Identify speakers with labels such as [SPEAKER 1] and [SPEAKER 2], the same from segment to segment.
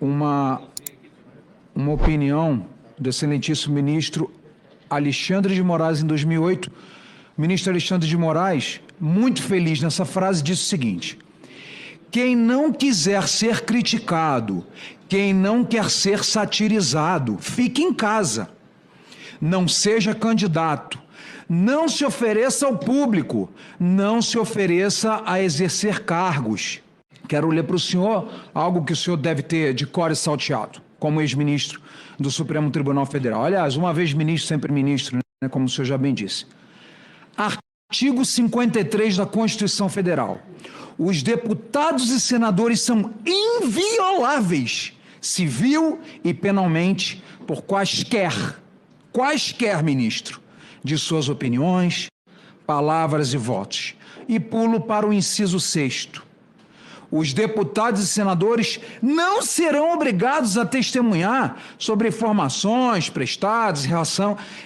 [SPEAKER 1] uma opinião do excelentíssimo ministro Alexandre de Moraes em 2008. O ministro Alexandre de Moraes, muito feliz nessa frase, disse o seguinte: quem não quiser ser criticado, quem não quer ser satirizado, fique em casa. Não seja candidato. Não se ofereça ao público. Não se ofereça a exercer cargos. Quero ler para o senhor algo que o senhor deve ter de cor e salteado, como ex-ministro do Supremo Tribunal Federal. Aliás, uma vez ministro, sempre ministro, né, como o senhor já bem disse. Artigo 53 da Constituição Federal. Os deputados e senadores são invioláveis, civil e penalmente, por quaisquer, ministro, de suas opiniões, palavras e votos. E pulo para o inciso 6º. Os deputados e senadores não serão obrigados a testemunhar sobre informações prestadas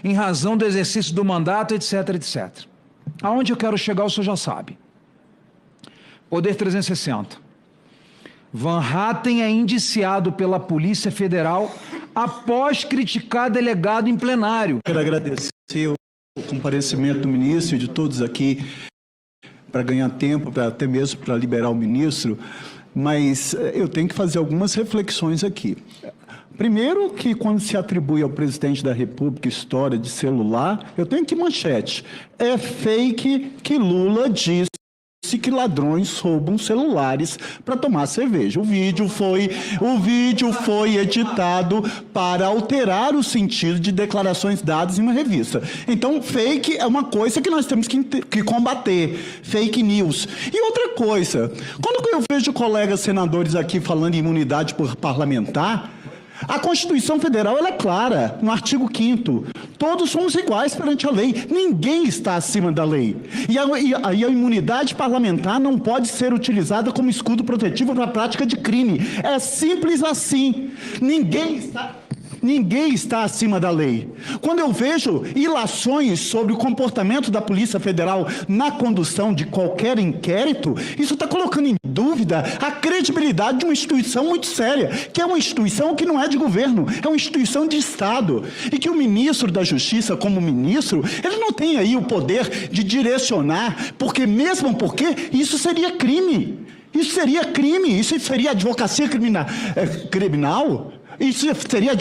[SPEAKER 1] em razão do exercício do mandato, etc, etc. Aonde eu quero chegar, o senhor já sabe. Poder 360. Van Hatten é indiciado pela Polícia Federal após criticar delegado em plenário.
[SPEAKER 2] Quero agradecer o comparecimento do ministro e de todos aqui para ganhar tempo, até mesmo para liberar o ministro, mas eu tenho que fazer algumas reflexões aqui. Primeiro, que quando se atribui ao presidente da República história de celular, eu tenho que manchete. É fake que Lula disse que ladrões roubam celulares para tomar cerveja. O vídeo foi editado para alterar o sentido de declarações dadas em uma revista. Então, fake é uma coisa que nós temos que combater. Fake news. E outra coisa, quando eu vejo colegas senadores aqui falando em imunidade por parlamentar, a Constituição Federal ela é clara, no artigo 5º. Todos somos iguais perante a lei. Ninguém está acima da lei. E a imunidade parlamentar não pode ser utilizada como escudo protetivo para a prática de crime. É simples assim. Ninguém está acima da lei. Quando eu vejo ilações sobre o comportamento da Polícia Federal na condução de qualquer inquérito, isso está colocando em dúvida a credibilidade de uma instituição muito séria, que é uma instituição que não é de governo, é uma instituição de Estado. E que o ministro da Justiça, como ministro, ele não tem aí o poder de direcionar, porque isso seria crime. Isso seria crime, isso seria advocacia criminal. Isso seria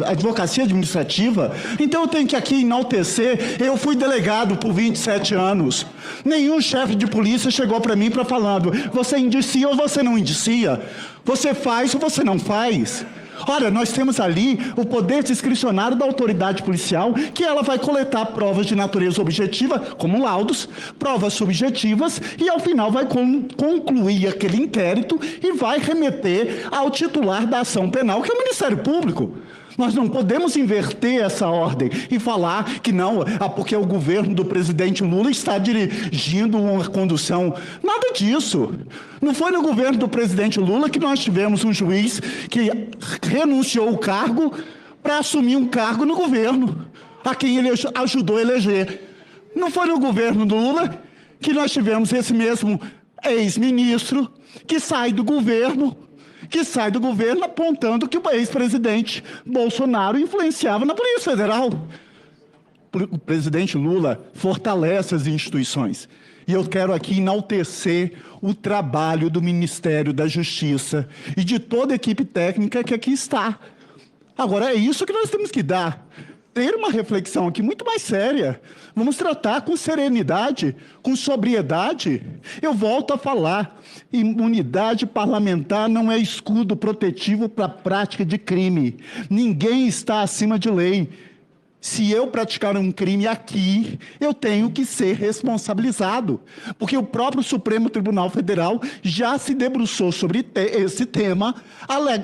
[SPEAKER 2] advocacia administrativa? Então eu tenho que aqui enaltecer, eu fui delegado por 27 anos. Nenhum chefe de polícia chegou para mim falando, você indicia ou você não indicia? Você faz ou você não faz? Ora, nós temos ali o poder discricionário da autoridade policial, que ela vai coletar provas de natureza objetiva, como laudos, provas subjetivas, e ao final vai concluir aquele inquérito e vai remeter ao titular da ação penal, que é o Ministério Público. Nós não podemos inverter essa ordem e falar que não, porque o governo do presidente Lula está dirigindo uma condução. Nada disso. Não foi no governo do presidente Lula que nós tivemos um juiz que renunciou ao cargo para assumir um cargo no governo, a quem ele ajudou a eleger. Não foi no governo do Lula que nós tivemos esse mesmo ex-ministro que sai do governo apontando que o ex-presidente Bolsonaro influenciava na Polícia Federal. O presidente Lula fortalece as instituições. E eu quero aqui enaltecer o trabalho do Ministério da Justiça e de toda a equipe técnica que aqui está. Agora, é isso que nós temos que ter uma reflexão aqui muito mais séria. Vamos tratar com serenidade, com sobriedade. Eu volto a falar, imunidade parlamentar não é escudo protetivo para a prática de crime. Ninguém está acima de lei. Se eu praticar um crime aqui, eu tenho que ser responsabilizado, porque o próprio Supremo Tribunal Federal já se debruçou sobre esse tema,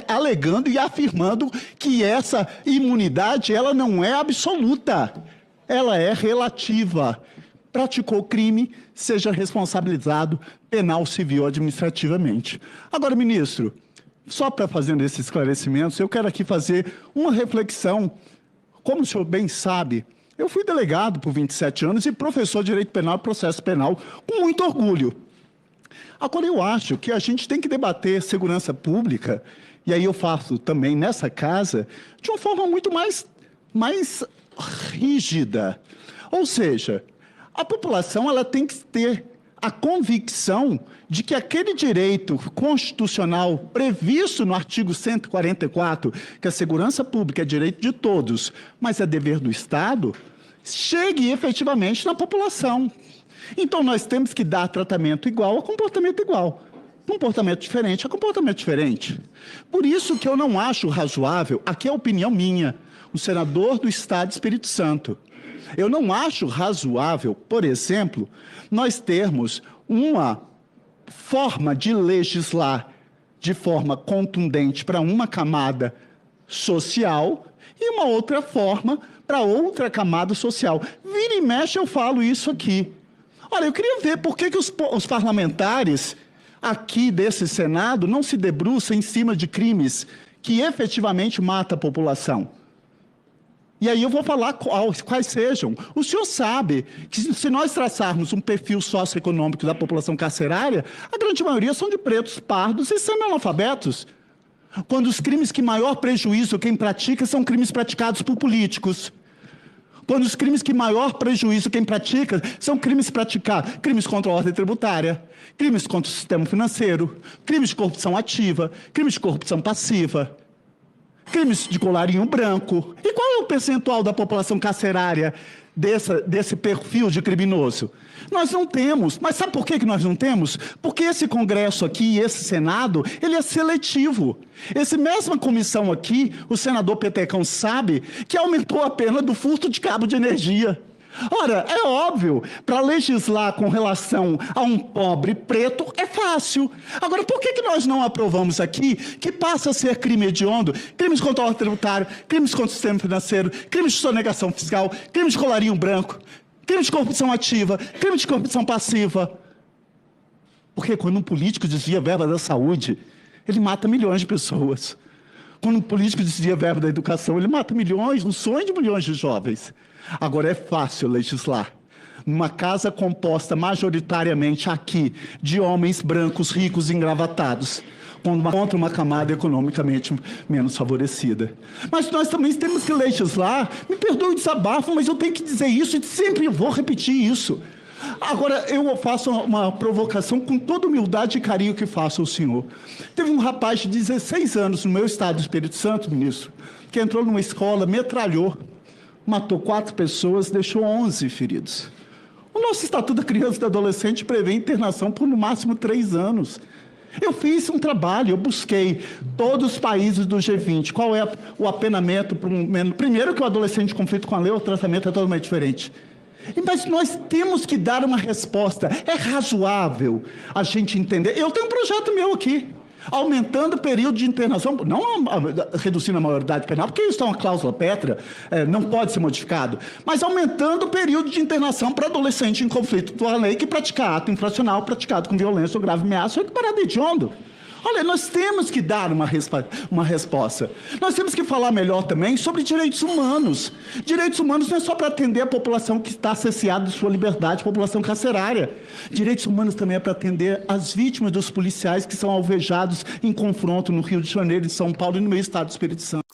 [SPEAKER 2] alegando e afirmando que essa imunidade ela não é absoluta, ela é relativa. Praticou crime, seja responsabilizado penal, civil ou administrativamente. Agora, ministro, só para fazer esses esclarecimentos, eu quero aqui fazer uma reflexão. Como o senhor bem sabe, eu fui delegado por 27 anos e professor de Direito Penal e Processo Penal com muito orgulho. Agora, eu acho que a gente tem que debater segurança pública e aí eu faço também nessa casa, de uma forma muito mais rígida. Ou seja, a população ela tem que ter a convicção de que aquele direito constitucional previsto no artigo 144, que a segurança pública é direito de todos, mas é dever do Estado, chegue efetivamente na população. Então, nós temos que dar tratamento igual a comportamento igual. Comportamento diferente a comportamento diferente. Por isso que eu não acho razoável, aqui é a opinião minha, o senador do Estado do Espírito Santo, eu não acho razoável, por exemplo, nós termos uma forma de legislar de forma contundente para uma camada social e uma outra forma para outra camada social. Vira e mexe eu falo isso aqui. Olha, eu queria ver por que os parlamentares aqui desse Senado não se debruçam em cima de crimes que efetivamente matam a população. E aí eu vou falar quais sejam. O senhor sabe que se nós traçarmos um perfil socioeconômico da população carcerária, a grande maioria são de pretos, pardos e semi-analfabetos. Quando os crimes que maior prejuízo quem pratica são crimes praticados por políticos. Quando os crimes que maior prejuízo quem pratica são crimes praticados, crimes contra a ordem tributária, crimes contra o sistema financeiro, crimes de corrupção ativa, crimes de corrupção passiva, crimes de colarinho branco. E qual é o percentual da população carcerária desse perfil de criminoso? Nós não temos. Mas sabe por que nós não temos? Porque esse Congresso aqui e esse Senado, ele é seletivo. Essa mesma comissão aqui, o senador Petecão sabe que aumentou a pena do furto de cabo de energia. Ora, é óbvio, para legislar com relação a um pobre preto é fácil. Agora, por que nós não aprovamos aqui que passa a ser crime hediondo, crimes contra a ordem tributária, crimes contra o sistema financeiro, crimes de sonegação fiscal, crimes de colarinho branco, crimes de corrupção ativa, crimes de corrupção passiva? Porque quando um político desvia verba da saúde, ele mata milhões de pessoas. Quando um político desvia verba da educação, ele mata milhões, um sonho de milhões de jovens. Agora, é fácil legislar numa casa composta majoritariamente aqui de homens brancos, ricos e engravatados, contra uma camada economicamente menos favorecida. Mas nós também temos que legislar, me perdoe o desabafo, mas eu tenho que dizer isso e sempre vou repetir isso. Agora, eu faço uma provocação com toda humildade e carinho que faço ao senhor. Teve um rapaz de 16 anos no meu estado do Espírito Santo, ministro, que entrou numa escola, metralhou, matou 4 pessoas, deixou 11 feridos. O nosso Estatuto da Criança e do Adolescente prevê internação por no máximo 3 anos. Eu fiz um trabalho, eu busquei todos os países do G20, qual é o apenamento para um... Primeiro que o adolescente de conflito com a lei, o tratamento é totalmente diferente. Mas nós temos que dar uma resposta. É razoável a gente entender. Eu tenho um projeto meu aqui, aumentando o período de internação, não reduzindo a maioridade penal, porque isso é uma cláusula pétrea, não pode ser modificado, mas aumentando o período de internação para adolescente em conflito com a lei que pratica ato infracional praticado com violência ou grave ameaça ou equiparado a hediondo. Olha, nós temos que dar uma resposta. Nós temos que falar melhor também sobre direitos humanos. Direitos humanos não é só para atender a população que está cerceada de sua liberdade, a população carcerária. Direitos humanos também é para atender as vítimas dos policiais que são alvejados em confronto no Rio de Janeiro, em São Paulo e no meu estado do Espírito Santo.